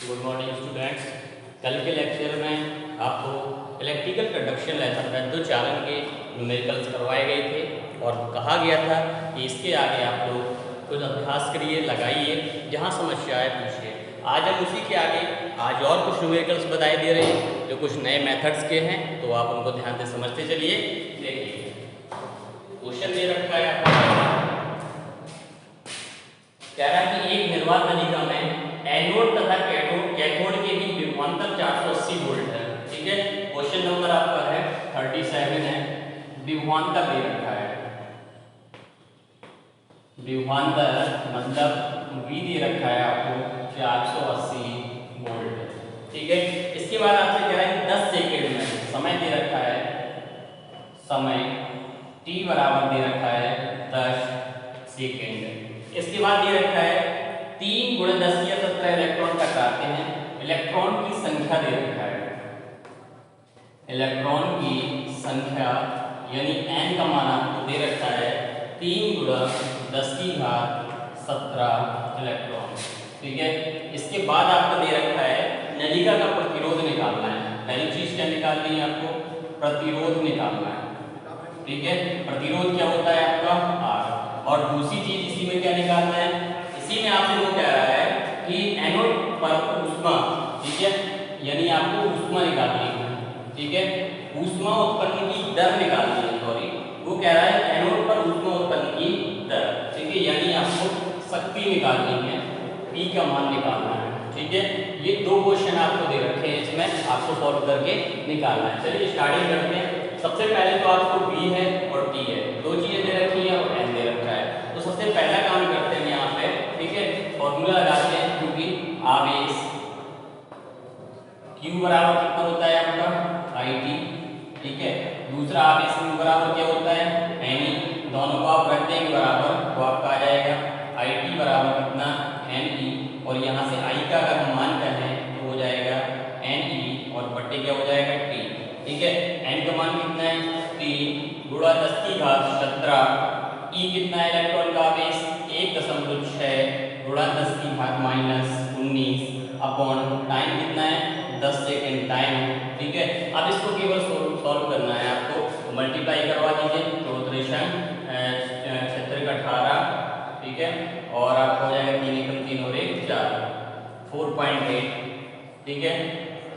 Good morning students. कल के lecture में आपको इलेक्ट्रिकल कंडक्शन लेसन में दो चालन के न्यूमेरिकल्स करवाए गए थे और कहा गया था कि इसके आगे आप लोग कुछ अभ्यास करिए, लगाइए, जहाँ समस्या है पूछिए। आज हम उसी के आगे आज और कुछ न्यूमेरिकल्स बताए दे रहे हैं जो कुछ नए मेथड्स के हैं, तो आप उनको ध्यान से समझते चलिए। देखिए क्वेश्चन दे रखा है आपको, कह रहा है कि एक निर्वात नलिका में एनोड तथा कैथोड के बीच विभवांतर 480 वोल्ट है। ठीक है, क्वेश्चन नंबर आपका है 37 है। विभवांतर दे रखा है, विभवांतर मतलब V दे रखा है आपको 480 वोल्ट। ठीक है, इसके बाद आपसे कह रहा है 10 सेकेंड में समय दे रखा है, समय t बराबर दे रखा है 10 सेकेंड। इसके बाद दे रखा है 3 × 10⁻17 इलेक्ट्रॉन टकराते हैं। इलेक्ट्रॉन की संख्या दे रखा है, इलेक्ट्रॉन की संख्या यानी n का मान आपको दे रखा है 3 × 10⁻17 इलेक्ट्रॉन। ठीक है, इसके बाद आपको दे रखा है नलिका का प्रतिरोध निकालना है। पहली चीज क्या निकालनी है आपको? प्रतिरोध निकालना है। ठीक है, प्रतिरोध क्या होता है आपका R। और दूसरी चीज इसी में क्या निकालना है, इसी में आपसे वो कह रहा है कि एनोड पर ऊष्मा, ठीक है, यानी आपको ऊष्मा निकालनी है। ठीक है, ऊष्मा उत्पन्न की दर निकालनी है, सॉरी वो कह रहा है एनोड पर ऊष्मा उत्पन्न की दर। ठीक है, यानी आपको शक्ति निकालनी है, P का मान निकालना है। ठीक है, ये दो क्वेश्चन आपको दे रखे हैं, इसमें आपको सॉल्व करके निकालना है। चलिए स्टार्टिंग करते हैं। सबसे पहले तो आपको B है और T है, दो चीजें दे रखी है और N दे रखा है। तो सबसे पहला काम करते हैं यहाँ पे, ठीक है, फॉर्मूला लगाते हैं, क्योंकि आवेश Q बराबर कितना होता है आपका IT। ठीक है, दूसरा आवेश Q बराबर क्या होता है Ne। दोनों को आप रख देंगे बराबर तो आपका आ जाएगा IT बराबर कितना Ne, और यहाँ से I का अगर हम मान करें तो हो जाएगा Ne और बट्टे क्या हो जाएगा T। ठीक है, N का मान कितना है 3 × 10⁻17। E कितना है इलेक्ट्रॉन का आवेश 1.6 × 10⁻−19 अपॉन टाइम कितना है 10 सेकेंड टाइम। ठीक है, अब इसको केवल सॉल्व करना है आपको, तो मल्टीप्लाई करवा दीजिए, तो 3 18। ठीक है, और आपको हो जाएगा 3 × 3 और 1 4 4.8। ठीक है,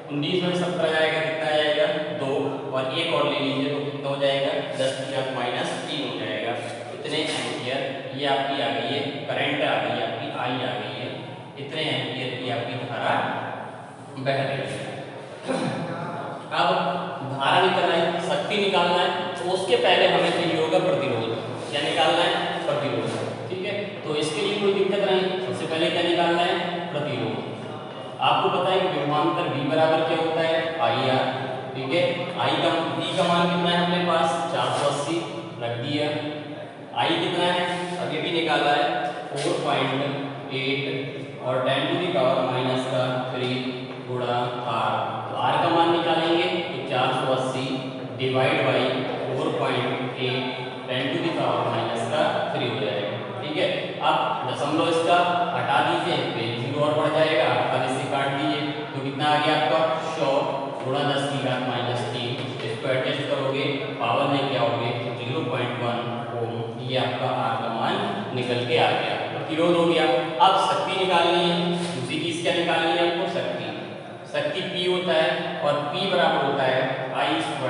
19 में 17 जाएगा, कितना जाएगा 2, और एक और ले लीजिए तो कितना हो जाएगा 10⁻³ हो जाएगा। इतने एम्पियर ये आपकी आ गई है, करंट आ गई है आपकी, आई आ गई है, इतने एम्पियर की आपकी धारा बह रही है। अब धारा निकालना है, शक्ति निकालना है, तो उसके पहले हमें चाहिए होगा प्रतिरोध। क्या निकालना है? प्रतिरोध। ठीक है, तो इसके लिए कोई दिक्कत नहीं, सबसे पहले क्या निकालना है? प्रतिरोध। आपको पता है कि विभवांतर V बराबर क्या होता है IR। ठीक है, V का मान कितना है अपने पास 480 रख दिया। I कितना है अभी भी निकाला है 4.8 और 10⁻³ × R। तो R का मान निकालेंगे तो 480 डिवाइड बाई 4.8 10⁻³ हो जाएगा। ठीक है, अब दशमलव इसका हटा दीजिए, फिर 0 और बढ़ जाएगा, अब इसे काट दीजिए तो कितना आ गया आपका 100 × 10⁻³ इसको एडजस्ट करोगे पावर लेके आओगे 0.1 ओम, ये आपका R का मान निकल के आ गया, प्रतिरोध हो गया। अब शक्ति निकालनी है, दूसरी चीज क्या निकालनी है आपको? शक्ति। शक्ति P होता है और P बराबर होता है I² ×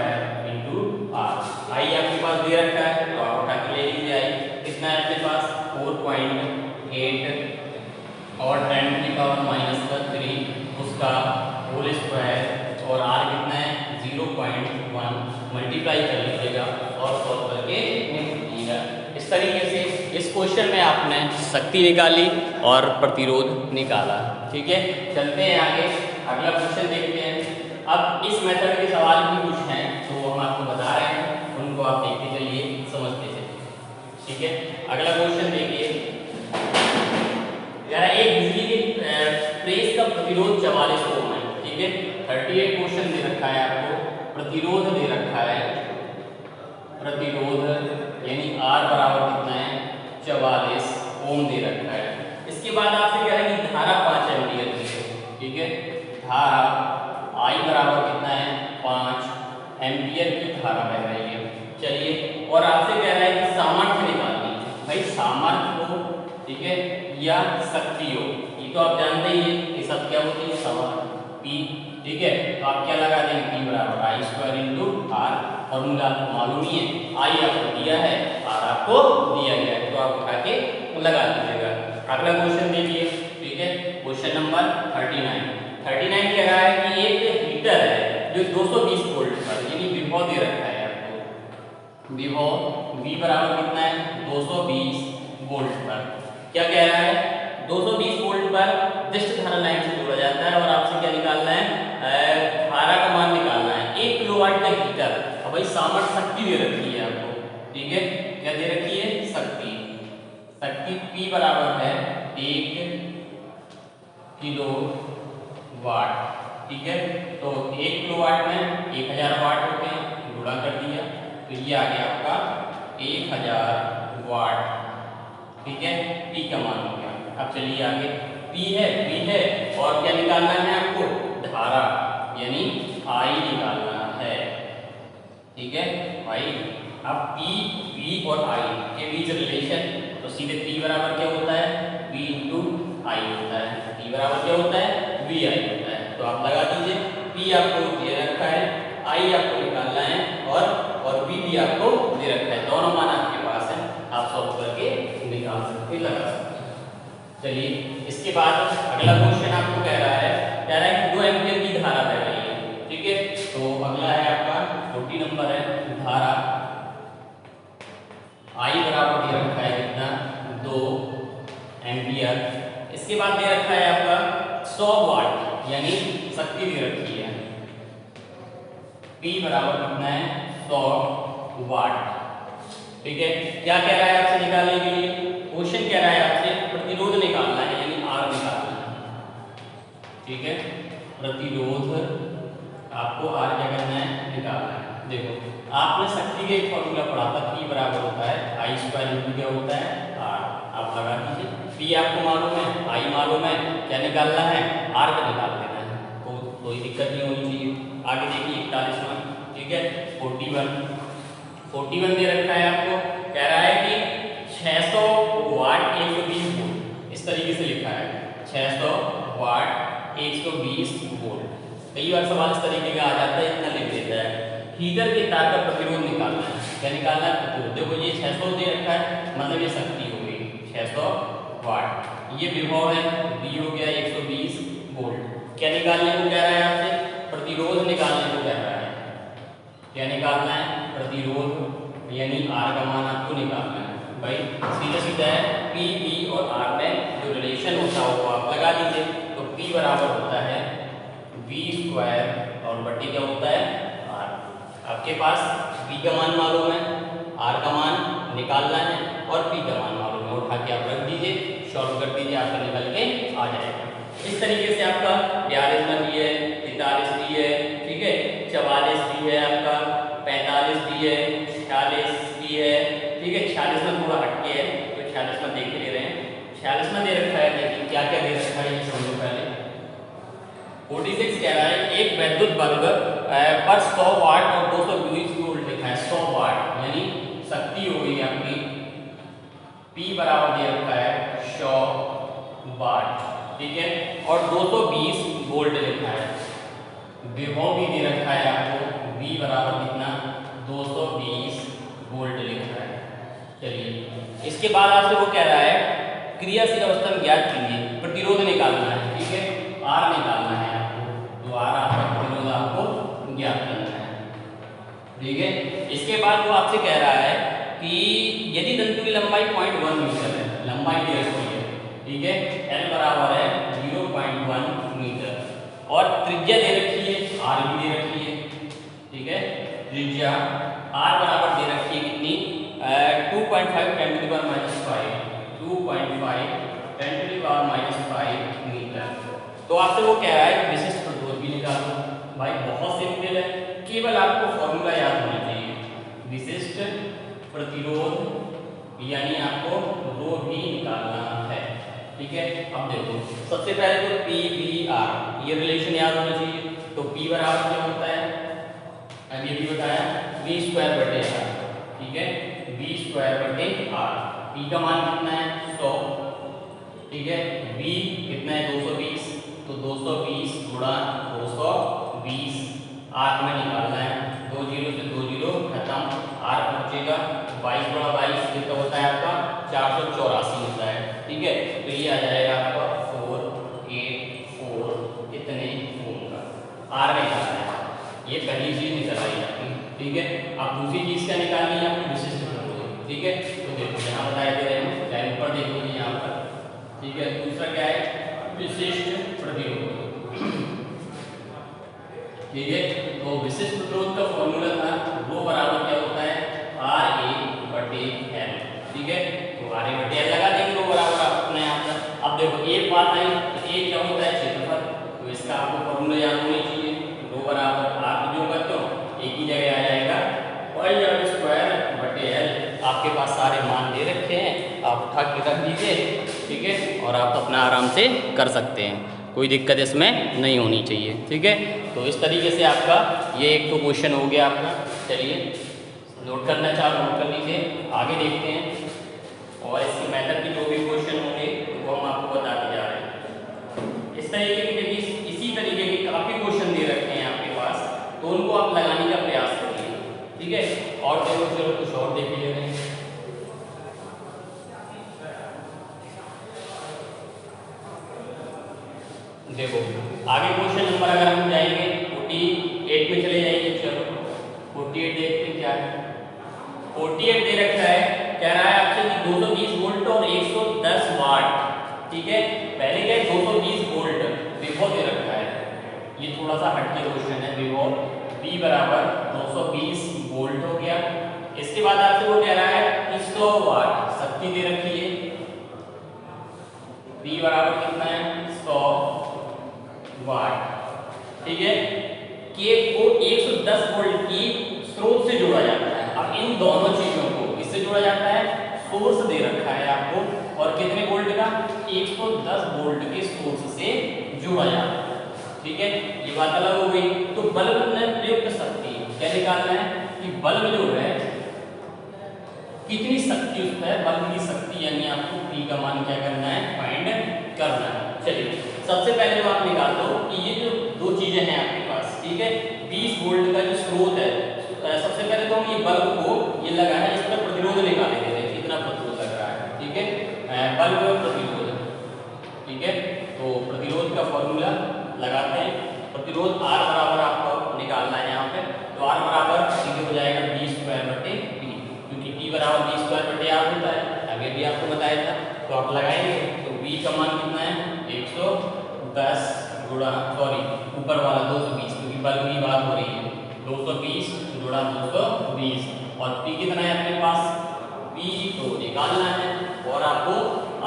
R। I आपके पास दे रखा है तो आप उठा के ले लीजिए। I कितना है आपके पास 4.8 और 10⁻³ उसका होल स्क्वायर, और R कितना है 0.1, मल्टीप्लाई कर लीजिएगा और सॉल्व करके निकालिएगा। इस तरीके से इस क्वेश्चन में आपने शक्ति निकाली और प्रतिरोध निकाला। ठीक है, चलते हैं आगे, अगला क्वेश्चन देखते हैं। अब इस मेथड के सवाल भी कुछ हैं तो हम आपको बता रहे हैं, उनको आप देखते चलिए, समझते चलिए। ठीक है, अगला क्वेश्चन देखिए, यार एक बिजली के प्रेस का प्रतिरोध 44 ओम है। ठीक है, 38 क्वेश्चन दे रखा है आपको, प्रतिरोध दे रखा है, प्रतिरोध यानी R बराबर कितना है 44 ओम दे रखा है। इसके बाद आपसे कह रहा है कि धारा 5 एम्पीयर की है। ठीक है, धारा बह रही है। चलिए, और आपसे कह रहा है कि सामर्थ्य निकालनी है। भाई सामर्थ्य हो, ठीक है, या शक्ति हो, ये तो आप जानते ही हैं कि सब क्या होती है, सामर्थ्य P, ठीक है। तो आप क्या लगा देंगे, P बराबर I square into R। Formula आपको मालूम ही है, I आपको दिया है, R आपको दिया गया है, तो आप उठा के लगा दीजिएगा। अगला क्वेश्चन देखिए, ठीक है, क्वेश्चन नंबर 39 कह रहा है कि एक हीटर है जो 220 वोल्ट पर, यानी विभव दे रखा है आपको, विभव V बराबर कितना है, 220 वोल्ट पर। क्या कह रहा है, 220 वोल्ट पर दिष्ट धारा लाइन से जोड़ा जाता है और आपसे क्या निकालना है, धारा का मान निकालना है। 1 किलोवाट का हीटर, अब भाई सामर्थ्य शक्ति दे रखी है आपको, ठीक है, क्या दे रखी है, शक्ति P बराबर है 1 किलोवाट, ठीक है। तो 1 किलोवाट में 1000 वाट होते हैं, गुणा कर दिया तो ये आ गया आपका 1000 वाट, ठीक है। P का मान हो गया। अब चलिए आगे, P है और क्या निकालना है आपको, धारा यानी I निकालना है, ठीक है भाई। अब P, V और I के बीच रिलेशन, तो सीधे P बराबर क्या होता है, V इंटू I होता है। P बराबर क्या होता है, VI होता है। तो आप लगा दीजिए, P आपको दे रखा है, I आपको निकालना है और V भी आपको दे रखा है। दोनों मान आपके पास है, आप सॉल्व करके निकाल सकते, लगा सकते। चलिए, इसके बाद अगला क्वेश्चन आपको कह रहा है कि 2 एम्पीयर की धारा बह रही है, ठीक है। तो अगला है आपका 40 नंबर है, धारा I बराबर दे रखा है कितना, 2 एम्पीयर। इसके बाद दे रखा है आपका 100 वाट, यानी शक्ति दे रखी है। P बराबर कितना है, 100 वाट, ठीक है। क्या कह रहा है आपसे निकालने के लिए, क्वेश्चन कह रहा है आपसे प्रतिरोध निकालना है, यानी R निकालना है, ठीक है। प्रतिरोध आपको R क्या करना है, निकालना है। देखो, आपने शक्ति का एक फॉर्मूला पढ़ा था, P बराबर होता है I स्क्वायर इंटू क्या होता है, R। आप लगा दीजिए, P आपको मालूम है, I मालूम है, क्या निकालना है, R का निकाल देना है, तो कोई दिक्कत नहीं होनी चाहिए। आगे देखिए 41वां, ठीक है, 41 दे रखा है आपको, कह रहा है कि 600 वाट 120 वोल्ट, इस तरीके से लिखा है, 600 वाट 120 वोल्ट। कई बार सवाल इस तरीके का आ जाता है, इतना लिख देता है। हीटर के तार का प्रतिरोध निकालना है, क्या निकालना है, प्रतिरोध। देखो ये 600 दे रखा है, मतलब ये शक्ति हो गई 600 वाट, ये विभव है, V हो गया 120 वोल्ट। क्या निकालने को कह रहा है आपसे, प्रतिरोध निकालने को कह रहा है। क्या निकालना है, प्रतिरोध, यानी R का मान आपको निकालना है। भाई सीधा सीधा है, P, V और R में जो रिलेशन होता है वो आप लगा दीजिए। तो P बराबर होता है V स्क्वायर और बट्टी क्या होता है, R। आपके पास V का मान मालूम है, R का मान निकालना है और P का मान मालूम है, उठा के आप रख दीजिए, सॉल्व कर दीजिए, आपका निकल के आ जाएगा। इस तरीके से आपका 42 में भी है, 43 भी है, ठीक है, 44 भी है, आपका 45 भी है, 46 भी है, ठीक है। 46 में थोड़ा हटके है, तो 46 में देख ले रहे हैं। 46 में दे रखा है, देखिए क्या क्या दे रखा है, ये समझो पहले। 46 कह रहा है एक विद्युत बल्ब पर 100 वाट और 220 वोल्ट लिखा है, 100 वाट यानी शक्ति हो गई आपकी। P बराबर दे रखा है 100 वाट, ठीक है, और 220 वोल्ट लिखा है। विभव भी दे रखा है आपको, V बराबर कितना, 220 वोल्ट लिखा है। चलिए, इसके बाद आपसे वो कह रहा है क्रियाशील अवस्था में ज्ञात कीजिए, प्रतिरोध निकालना है, ठीक है, R निकालना है आपको। तो R आपका प्रतिरोध आपको ज्ञात करना है, ठीक है। इसके बाद वो आपसे कह रहा है कि यदि तंतु की लंबाई 0.1 मीटर है, लंबाई दे रखी है, ठीक है, L बराबर है 0.1 मीटर और त्रिज्या दे रखी है, R भी दे रखी है, ठीक है। त्रिज्या R बराबर दे रखी है कितनी, 2.5 × 10⁻⁵, 2.5 × 10⁻⁵ मीटर। तो आपसे वो कह रहा है कि विशिष्ट प्रतिरोध भी निकालो। भाई बहुत सिंपल है, केवल आपको फॉर्मूला याद होना चाहिए, विशिष्ट प्रतिरोध यानी आपको रो भी निकालना है, ठीक है। अब देखो, सबसे पहले तो P V R ये रिलेशन याद होना चाहिए। तो P बराबर क्या होता है, अब ये भी बताया v स्क्वायर बटे r, ठीक है, v स्क्वायर बटे r। p का मान कितना है 100, ठीक है, v कितना है 220, तो 220 गुणा 220, r में निकालना है, 2 जीरो से 2 जीरो खत्म, r पहुंचेगा 22 गुणा 22 कितना होता है आपका 484 होता है, ठीक है। तो ये आ जाएगा आपका 484 कितने ओम का, r निकालना है। ये पहली चीज निकल आई आपकी, ठीक है। अब दूसरी चीज क्या निकालनी है आपकी, विशिष्ट प्रतिरोध, ठीक है। तो देखो यहाँ बताया दे रहे हैं, लाइन पर देखो यहाँ पर, ठीक है। दूसरा क्या है, विशिष्ट प्रतिरोध, ठीक है। तो विशिष्ट प्रतिरोध का फॉर्मूला था वो बराबर क्या होता है RA बटे L, ठीक है। तो RA बटे L लगा देंगे, वो बराबर अपने यहाँ पर। अब देखो एक बात आई, A क्या होता है क्षेत्रफल, तो इसका आपको फॉर्मूला याद होना चाहिए, रो बराबर आप जो करते हो एक ही जगह आ जाएगा y स्क्वायर बटे L। आपके पास सारे मान दे रखे हैं, आप उठा के रख दीजिए, ठीक है, और आप अपना आराम से कर सकते हैं, कोई दिक्कत इसमें नहीं होनी चाहिए, ठीक है। तो इस तरीके से आपका ये एक तो क्वेश्चन हो गया आपका। चलिए नोट करना चाहो नोट कर लीजिए, आगे देखते हैं, और इसके मेथड के जो भी क्वेश्चन होंगे वो हम आपको बताते जा रहे हैं। इस तरीके की देखिए, इसी तरीके के काफ़ी क्वेश्चन दे रखे हैं आपके पास, तो उनको आप लगाने का प्रयास करिए, ठीक है। और देखो चलो कुछ और देख लीजिए। देखो आगे क्वेश्चन नंबर अगर हम जाएंगे 48 में चले जाएंगे, चलो 48 देखते हैं क्या है। 48 दे रखा है, कह रहा है आपसे कि 220 वोल्ट और 110 वाट, ठीक है। पहले क्या है 220 वोल्ट विभव दे रखा है, ये थोड़ा सा हटके क्वेश्चन है। विभव V बराबर 220 वोल्ट हो गया। इसके बाद आपसे वो कह रहा है कि 100 वाट शक्ति दे रखी है, V बराबर कितना है 100 वाट, ठीक है। के को 110 वोल्ट की स्रोत से जोड़ा जाता है। अब इन दोनों चीजों को इससे जोड़ा जाता है, सोर्स दे रखा है आपको, और कितने वोल्ट का 110 वोल्ट के सोर्स से जोड़ा जाता है, ठीक है। ये बात अलग हो गई। तो बल्ब में प्रयुक्त शक्ति क्या निकालना है कि बल्ब जो है कितनी शक्ति उस पर, बल्ब की शक्ति यानी आपको P का मान क्या करना है फाइंड करना है। चलिए सबसे पहले तो आप निकाल दो कि ये जो दो चीजें हैं आपके पास, ठीक है। 20 वोल्ट का जो स्रोत है, सबसे पहले तो हम ये बल्ब को ये लगा है, इस पर प्रतिरोध निकाले दे रहे हैं, कितना प्रतिरोध लग रहा है, ठीक है। बल्ब प्रतिरोध, ठीक है। तो प्रतिरोध का फॉर्मूला लगाते हैं, प्रतिरोध R बराबर आपको निकालना है यहाँ पे, तो R बराबर सीधे हो जाएगा V स्क्वायर बटे P, क्योंकि P बराबर V स्क्वायर बटे R होता है, अभी भी आपको बताया था। तो आप लगाएंगे तो V का मान कितना है 110 गुणा ऊपर वाला 220, क्योंकि बल्ब की बात हो रही है, 220 गुणा 220, और P कितना है अपने पास, P तो निकालना है और आपको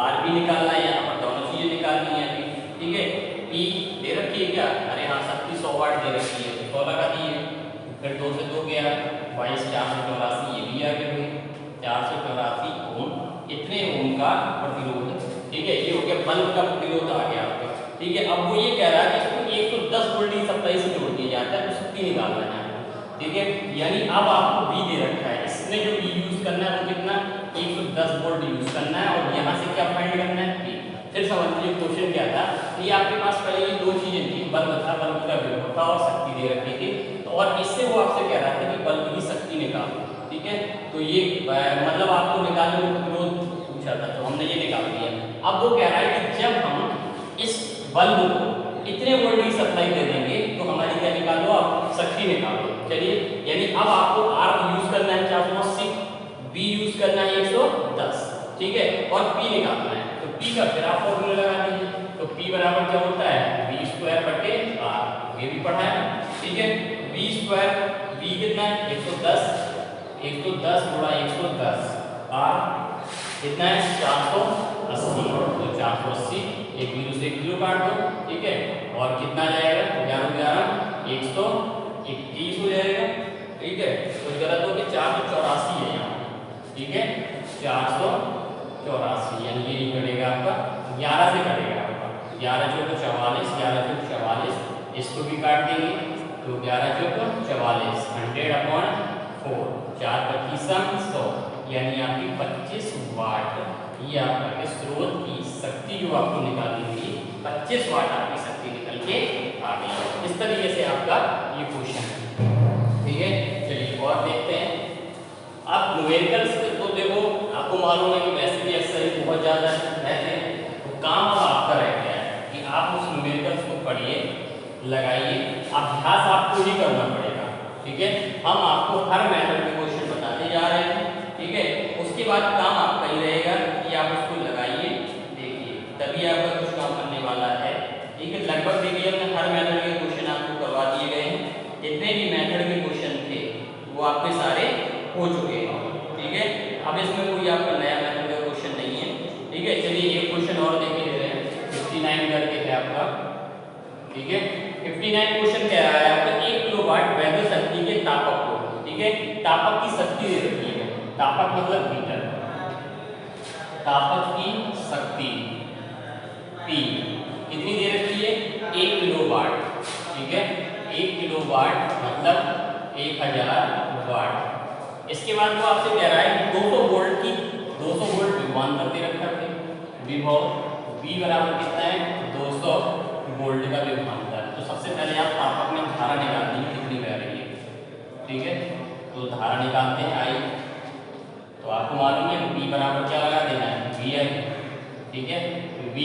R भी निकालना है, यहाँ पर दोनों चीजें निकालनी है अभी, ठीक है। P दे रखी है क्या, अरे हाँ शक्ति 100 वाट दे रखी है, 100 लगा दिए, फिर 2 से 2 गया 22, 484, ये भी आ गए 484 ओम, इतने ओम का प्रतिरोध, ठीक है। ये हो गया बल्ब का प्रतिरोध आ गया आपका, ठीक है। अब वो ये कह रहा है कि इसको 110 वोल्ट की सप्लाई से जोड़ दिया जाता है, तो शक्ति निकालना है, ठीक है। यानी अब आपको V दे रखा है, इसमें जो V यूज करना है वो कितना 110 वोल्ट यूज करना है, और यहाँ से क्या फाइंड करना है P। फिर समझ लीजिए क्वेश्चन क्या था, ये आपके पास पहले ये दो चीजें थी, बल्ब था, बल्ब का विभव था और शक्ति दे रखी थी, तो और इससे वो आपसे कह रहा था कि बल्ब की शक्ति निकालो, ठीक है। तो ये मतलब आपको निकालने में प्रतिरोध पूछा था, तो हमने ये निकाल दिया। अब वो कह रहा है कि जब हम इस बल्ब को इतने वोल्ट की सप्लाई दे देंगे तो हमारी क्या निकालो, आप शक्ति निकालो। चलिए यानी अब आपको R यूज करना है 480, B यूज करना है 110, ठीक है, और P निकालना है, तो P का फिर आप फॉर्मूला लगा दीजिए। तो P बराबर क्या होता है V स्क्वायर बटे R, ये भी पढ़ा है, ठीक है। V स्क्वायर, V कितना है 110, 110 गुणा 110, R कितना है 480, तो 480 एक जीरो से 1 जीरो काट दो, ठीक है, और कितना जाएगा 11 11 121 हो जाएगा, ठीक है। तो गलत हो गया 484 है यहाँ, ठीक है, 484, यानी ये नहीं कटेगा आपका, 11 से कटेगा आपका, 11 चौको 44, 11 चौको 44, इसको भी काट देंगे, तो तो 11 चौक 44, 100/4, 4×25 100, यानी आपकी 25 वाट। ये आपका स्रोत की शक्ति जो आपको निकालनी थी, 25 वाट आपकी शक्ति निकल के आ गई। इस तरीके से आपका ये क्वेश्चन है, ठीक है। चलिए और देखते हैं। अब न्यूमेरिकल्स तो देखो आपको मालूम है कि वैसे भी एक्सरसाइज बहुत ज़्यादा रहते हैं, तो काम अब आपका रह गया है कि आप उस न्यूमेरिकल्स को पढ़िए, लगाइए, अभ्यास आपको ही करना पड़ेगा, ठीक है। हम आपको हर मेथड के क्वेश्चन बताते जा रहे हैं, ठीक है। उसके बाद काम आपका ही रहेगा कि आप उसको लगाइए, देखिए, तभी आपका कुछ काम करने वाला है, ठीक है। लगभग देखिए हमने हर मेथड के क्वेश्चन आपको करवा दिए गए हैं। जितने भी मेथड के क्वेश्चन थे वो आपके सारे हो चुके हैं, ठीक है। अब इसमें कोई आपका नया मेथड का क्वेश्चन नहीं है, ठीक है। चलिए एक क्वेश्चन और देख लेते हैं। 59 करके है आपका, ठीक है। 59 क्वेश्चन कह रहा है आपका 1 किलोवाट वैद्युत शक्ति के तापक को, ठीक है। तापक की शक्ति दे रखी है, तापक मतलब मीटर, तापक की शक्ति P कितनी दे रखी है, 1 किलोवाट, ठीक है। 1 किलोवाट मतलब 1000 वाट। इसके बाद वो आपसे कह रहा है 200 वोल्ट की 200 वोल्ट विभवांतर दे रखा है, विभव V बराबर कितना है, 200 वोल्ट का विभवांतर। तो सबसे पहले आप तापक में धारा निकालनी है, कितनी बह रही है, ठीक है। तो धारा निकालते हैं I, तो आपको मालूम है V बराबर क्या लगा देना है, VI, ठीक है। V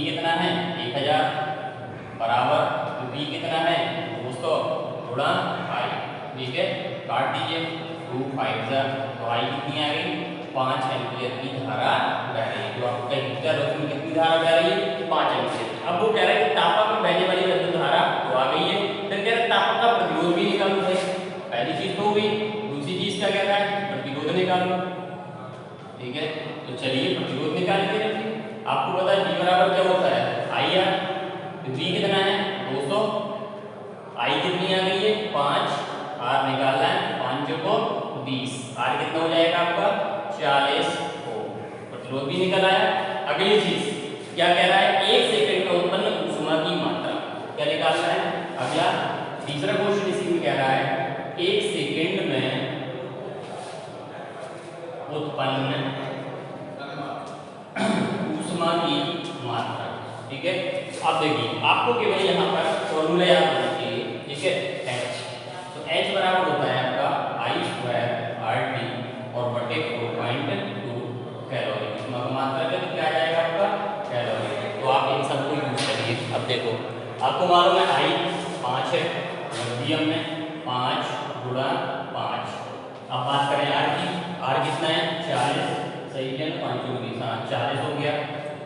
कितना है, 1000 बराबर V कितना है, 200 गुणा I, ठीक है। काट दीजिए, 2 5 तो I कितनी आ गई, 5 एम्पीयर की धारा बह रही है। जो आपका हीटर है उसमें कितनी धारा बह रही है, 5 एम्पीयर। अब वो कह रहा है कि तापक में बहने वाली विद्युत धारा तो आ गई है, फिर कह रहा है तापक का प्रतिरोध भी निकालो भाई। पहली चीज तो हो गई, दूसरी चीज क्या कह रहा है, प्रतिरोध निकालो, ठीक है। तो चलिए प्रतिरोध निकाल के रखिए। आपको पता है V बराबर क्या होता है, IR, तो V कितना है, 200, I कितनी आ गई है, 5, R निकालना है, 5 को 20, R कितना हो जाएगा आपका 40 ओम। प्रतिरोध भी निकल आया। अगली चीज क्या कह रहा है, 1 सेकंड में उत्पन्न ऊष्मा की मात्रा क्या निकालना है। अगला तीसरा क्वेश्चन इसी में कह रहा है 1 सेकंड में उत्पन्न ऊष्मा की मात्रा, ठीक है। अब देखिए आपको केवल यहाँ पर फॉर्मूला याद होना चाहिए, ठीक है। H, तो H बराबर होता है आपका I² RT और बटे 4.2 कैलोरी। ऊष्मा की मात्रा क्या आ जाएगा आपका, कैलोरी। तो आप इन सबको यूज करिए। अब देखो आपको मालूम है I 5 है, मध्यम में 5 गुणा 5। अब बात करें R की, R कितना है, 40, सही है ना, 5 को 20, 40 हो गया।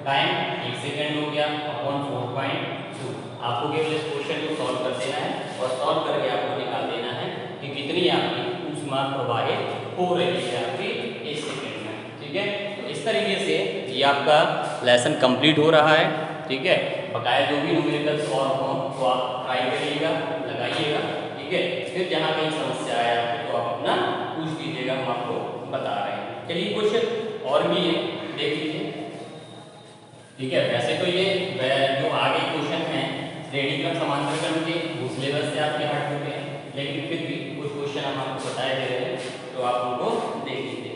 टाइम 1 सेकंड हो गया अपॉन 4.2। आपको केवल इस क्वेश्चन को सॉल्व कर देना है और सॉल्व करके आपको निकाल देना है कि कितनी आपकी ऊष्मा प्रवाहित हो रही है आपकी 1 सेकंड में, ठीक है। तो इस तरीके से ये आपका लेसन कंप्लीट हो रहा है, ठीक है। बकाया जो भी न्यूमेरिकल्स और हो तो आप ट्राई करिएगा, लगाइएगा, ठीक है। फिर जहाँ कहीं समस्या आए आपको तो आप अपना पूछ लीजिएगा, हम आपको बता रहे हैं। चलिए क्वेश्चन और भी है, देख लीजिए, ठीक है। वैसे तो ये जो आगे क्वेश्चन हैं श्रेणी क्रम समांतर क्रम के वो सिलेबस से आपके हट चुके हैं, लेकिन फिर भी कुछ क्वेश्चन हम आपको बताए दे रहे हैं, तो आप उनको देख लीजिए,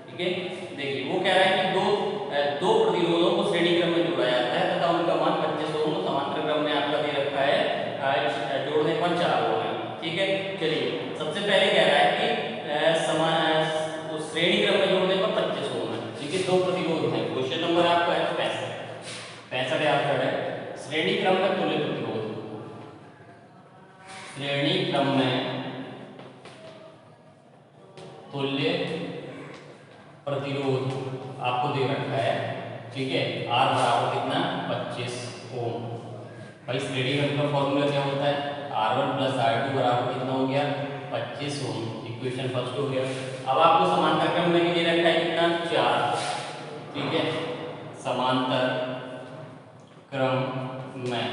ठीक है। देखिए वो कह रहा है कि दो प्रतिरोधों को श्रेणी क्रम में जोड़ा जाता है तथा उनका मान 25 ओम, समांतर क्रम में आपका दे रखा है जोड़ने पर 4 ओम है, ठीक है। चलिए सबसे पहले कह रहा है कि समान श्रेणी क्रम में जोड़ने पर 25 ओम है, ठीक है। दो प्रतिरोध है, क्वेश्चन नंबर आपका है 65 आंसर है। श्रेणी क्रम में तुल्य प्रतिरोध, श्रेणी क्रम में तुल्य प्रतिरोध आपको दे रखा है, ठीक है। R बराबर कितना, 25 ओम। भाई श्रेणी क्रम का फॉर्मूला क्या होता है, R1 + R2 बराबर कितना हो गया, 25 ओम। इक्वेशन फर्स्ट हो गया। अब आपको समांतर क्रम में दे रखा है कितना, 4, ठीक है। समांतर क्रम में,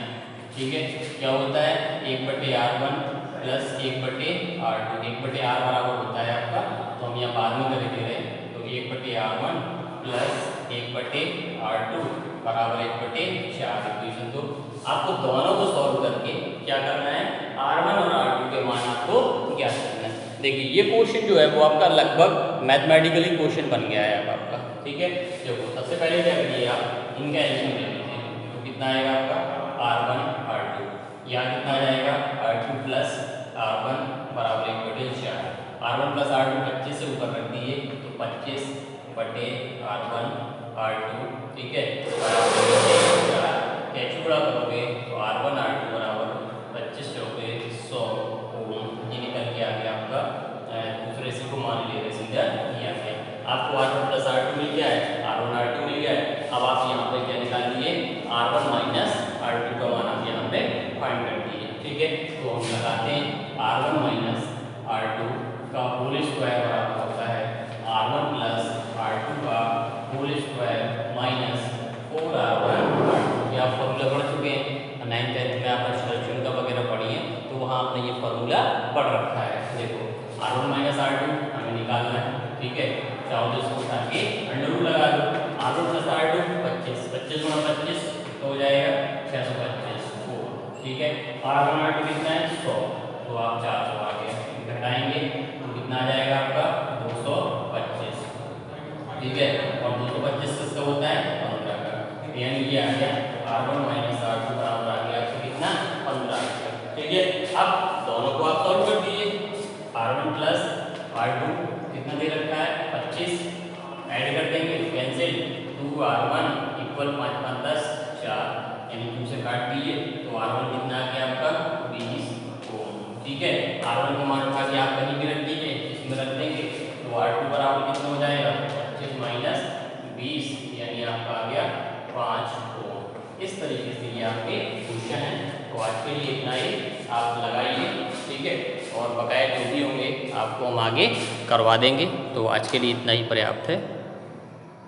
ठीक है, क्या होता है 1/R1 + 1/R2। 1/R बराबर होता है आपका, तो हम यहाँ बाद में करके दे रहे हैं, तो 1/R1 + 1/R2 बराबर 1/4। इक्वेशन तो आपको दोनों को सॉल्व करके क्या करना है, R1 और R2 देखिए ये क्वेश्चन जो है वो आपका लगभग मैथमेटिकली क्वेश्चन बन गया है अब आपका, ठीक है। देखो सबसे पहले क्या करिए आप इनका एल्सियम ले लीजिए, तो कितना आएगा आपका R1 R2, यहाँ कितना आ जाएगा R2 प्लस R1 बराबर 1/4, R1 प्लस R2 25 से ऊपर रख दिए तो 25 बटे R1 R2, ठीक है, कैच गुणा करोगे तो R1 R2 बराबर 25 चौके 100 ओम, ये निकल के आ गया आपका। दूसरे सी को मान ले रहे सीधा ये आ गया आपको R1 प्लस R2 मिल गया है, R1 R2 मिल गया है। अब आप यहाँ पे क्या निकाल लिए R1 माइनस R2 का मान आप यहाँ पे फाइंड कर दिए, ठीक है। तो हम लगाते हैं R1 माइनस R2 का होल स्क्वायर बराबर होता है R1 प्लस R2 का whole square minus 4R1 R2। ये आप फॉर्मूला पढ़ चुके हैं 9th 10th में, आपने सॉल्यूशन का वगैरह पढ़ी है तो वहाँ आपने ये फॉर्मूला पढ़ रखा है। देखो R1 माइनस R2 हमें निकालना है, ठीक है। चाहो तो इसको उठा के अंडर रूट लगा दो, R1 प्लस R2 25, 25 गुणा 25 तो हो जाएगा 625, ठीक है। R1 R2 कितना है 100, तो आप 400 आ गया, घटाएंगे तो कितना आ जाएगा आपका 225, ठीक है। और 225 किसका होता है 15 का, यानी ये आ गया R1 माइनस R2 बराबर आ गया आपको कितना 15, ठीक है। अब दोनों को आप सॉल्व कर दीजिए, R1 प्लस R2 कितना दे रखा है 25, ऐड कर देंगे कैंसिल 2R1 इक्वल 5 5 10 4, यानी 2 से काट दीजिए तो R1 कितना आ गया आपका 20 ओम, ठीक है। R1 का मान उठा के आप कहीं भी रख दीजिए, इसमें रख देंगे तो R2 बराबर कितना हो जाएगा 25 माइनस 20, यानी आपका आ गया 5 ओम। इस तरीके से ये आपके क्वेश्चन है। तो आज के लिए इतना ही आप लगाइए, ठीक है, और बकाया जो भी होंगे आपको हम आगे करवा देंगे। तो आज के लिए इतना ही पर्याप्त है।